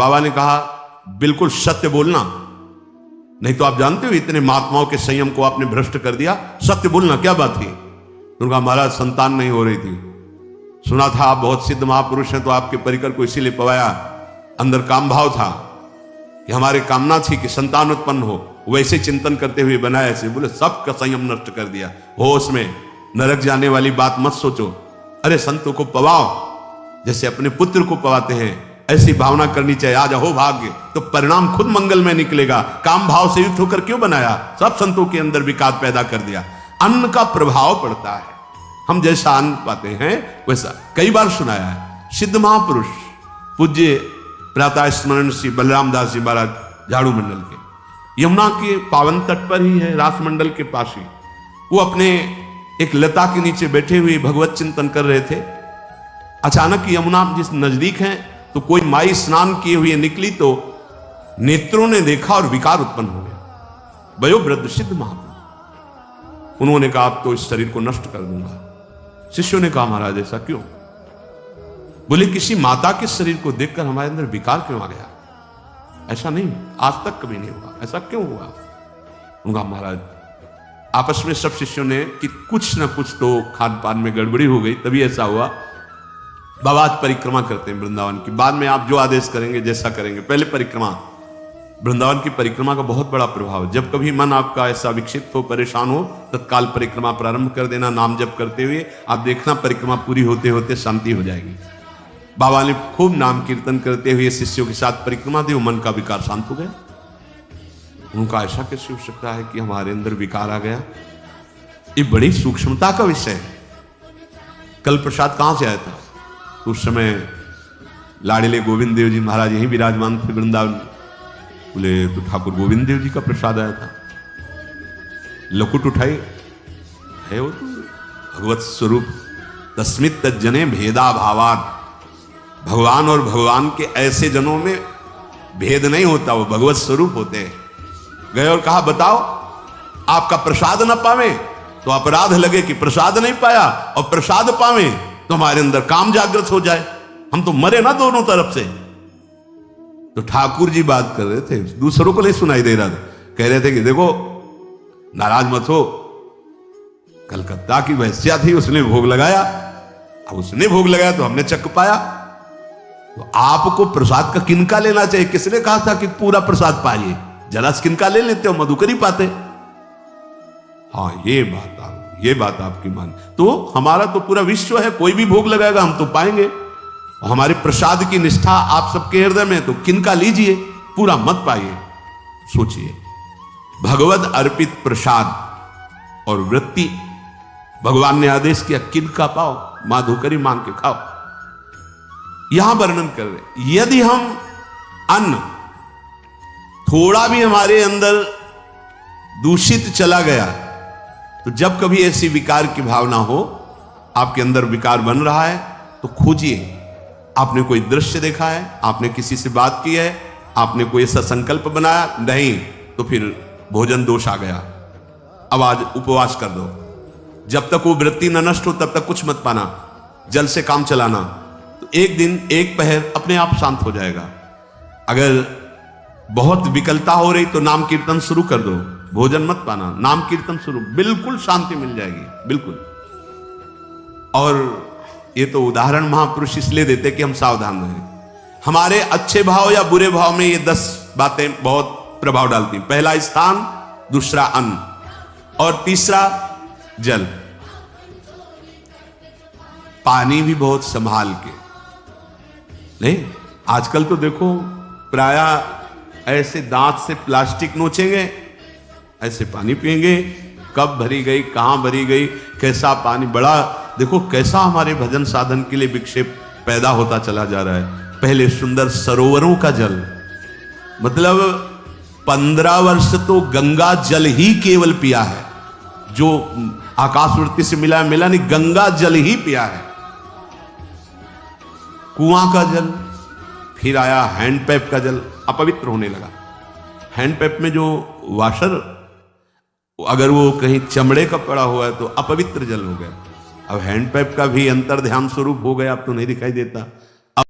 बाबा ने कहा बिल्कुल सत्य बोलना, नहीं तो आप जानते हो इतने महात्माओं के संयम को आपने भ्रष्ट कर दिया, सत्य बोलना क्या बात थी। उनका महाराज संतान नहीं हो रही थी, सुना था आप बहुत सिद्ध महापुरुष हैं तो आपके परिकर को इसीलिए पवाया, अंदर काम भाव था कि हमारे कामना थी कि संतान उत्पन्न हो, वैसे चिंतन करते हुए बनाया ऐसे। बोले सबका संयम नष्ट कर दिया, होश में, नरक जाने वाली बात मत सोचो। अरे संतों को पवाओ जैसे अपने पुत्र को पवाते हैं, ऐसी भावना करनी चाहिए। आज हो भाग्य तो परिणाम खुद मंगल में निकलेगा। काम भाव से युक्त होकर क्यों बनाया, सब संतों के अंदर विकार पैदा कर दिया। अन्न का प्रभाव पड़ता है, हम जैसा अन्न पाते हैं वैसा। कई बार सुनाया है सिद्ध महापुरुष पूज्य प्रातः स्मरण श्री बलराम दास जी महाराज झाड़ू मंडल के, यमुना के पावन तट पर ही है, रास मंडल के पास ही, वो अपने एक लता के नीचे बैठे हुए भगवत चिंतन कर रहे थे। अचानक यमुना जिस नजदीक है तो कोई माई स्नान किए हुए निकली तो नेत्रों ने देखा और विकार उत्पन्न हो गया। वयोवृद्ध सिद्ध महापुरुष, उन्होंने कहा अब तो इस शरीर को नष्ट कर दूंगा। शिष्यों ने कहा महाराज ऐसा क्यों? बोले किसी माता के शरीर को देखकर हमारे अंदर विकार क्यों आ गया? ऐसा नहीं, आज तक कभी नहीं हुआ, ऐसा क्यों हुआ? उनका महाराज आपस में सब शिष्यों ने कि कुछ ना कुछ तो खान पान में गड़बड़ी हो गई तभी ऐसा हुआ। बाबा आज परिक्रमा करते हैं वृंदावन की, बाद में आप जो आदेश करेंगे जैसा करेंगे, पहले परिक्रमा। वृंदावन की परिक्रमा का बहुत बड़ा प्रभाव, जब कभी मन आपका ऐसा विक्षिप्त हो, परेशान हो, तत्काल परिक्रमा प्रारंभ कर देना नाम जप करते हुए। आप देखना परिक्रमा पूरी होते होते शांति हो जाएगी। बाबा ने खूब नाम कीर्तन करते हुए शिष्यों के साथ परिक्रमा दी, मन का विकार शांत हो गया। उनका ऐसा कैसे हो सकता है कि हमारे अंदर विकार आ गया? ये बड़ी सूक्ष्मता का विषय है। कल प्रसाद कहां से आया था? उस समय लाड़िले गोविंद देव जी महाराज यहीं विराजमान थे वृंदावन। बोले तो ठाकुर गोविंद देव जी का प्रसाद आया था। लकुट उठाई है वो तो भगवत स्वरूप, तस्मित तज्जने भेदा भावान। भगवान और भगवान के ऐसे जनों में भेद नहीं होता, वो भगवत स्वरूप होते हैं। गए और कहा बताओ आपका प्रसाद न पावे तो अपराध लगे कि प्रसाद नहीं पाया, और प्रसाद पावे तो हमारे अंदर काम जागृत हो जाए, हम तो मरे ना दोनों तरफ से। तो ठाकुर जी बात कर रहे थे, दूसरों को नहीं सुनाई दे रहा था। कह रहे थे कि देखो नाराज मत हो, कलकत्ता की वैश्या थी, उसने भोग लगाया, अब उसने भोग लगाया तो हमने चख पाया, तो आपको प्रसाद का किनका लेना चाहिए? किसने कहा था कि पूरा प्रसाद पाइए? जरा किनका ले लेते हो, मधुकरी पाते। हाँ ये बात आपकी मान, तो हमारा तो पूरा विश्व है, कोई भी भोग लगाएगा हम तो पाएंगे। हमारे प्रसाद की निष्ठा आप सबके हृदय में, तो किनका लीजिए, पूरा मत पाइए। सोचिए, भगवत अर्पित प्रसाद और वृत्ति, भगवान ने आदेश किया किनका पाओ, माधुकरी मांग के खाओ। यहां वर्णन कर रहे, यदि हम अन्न थोड़ा भी हमारे अंदर दूषित चला गया, तो जब कभी ऐसी विकार की भावना हो, आपके अंदर विकार बन रहा है, तो खोजिए। आपने कोई दृश्य देखा है, आपने किसी से बात की है, आपने कोई ऐसा संकल्प बनाया, नहीं तो फिर भोजन दोष आ गया, अब आज उपवास कर दो। जब तक वो वृत्ति न नष्ट हो तब तक कुछ मत पाना, जल से काम चलाना, तो एक दिन एक पहर अपने आप शांत हो जाएगा। अगर बहुत विकलता हो रही तो नाम कीर्तन शुरू कर दो, भोजन मत पाना, नाम कीर्तन शुरू, बिल्कुल शांति मिल जाएगी, बिल्कुल। और ये तो उदाहरण महापुरुष इसलिए देते कि हम सावधान रहें। हमारे अच्छे भाव या बुरे भाव में ये 10 बातें बहुत प्रभाव डालती हैं। पहला स्थान, दूसरा अन्न, और तीसरा जल। पानी भी बहुत संभाल के, नहीं आजकल तो देखो प्रायः ऐसे दांत से प्लास्टिक नोचेंगे, ऐसे पानी पिएंगे, कब भरी गई, कहां भरी गई, कैसा पानी, बड़ा देखो कैसा हमारे भजन साधन के लिए विक्षेप पैदा होता चला जा रहा है। पहले सुंदर सरोवरों का जल, मतलब 15 वर्ष तो गंगा जल ही केवल पिया है, जो आकाशवृत्ति से मिला नहीं, गंगा जल ही पिया है। कुआं का जल, फिर आया हैंडपैप का जल, अपवित्र होने लगा। हैंडपैप में जो वाशर, अगर वो कहीं चमड़े का पड़ा हुआ है तो अपवित्र जल हो गया। अब हैंडपैप का भी अंतर ध्यान स्वरूप हो गया, अब तो नहीं दिखाई देता।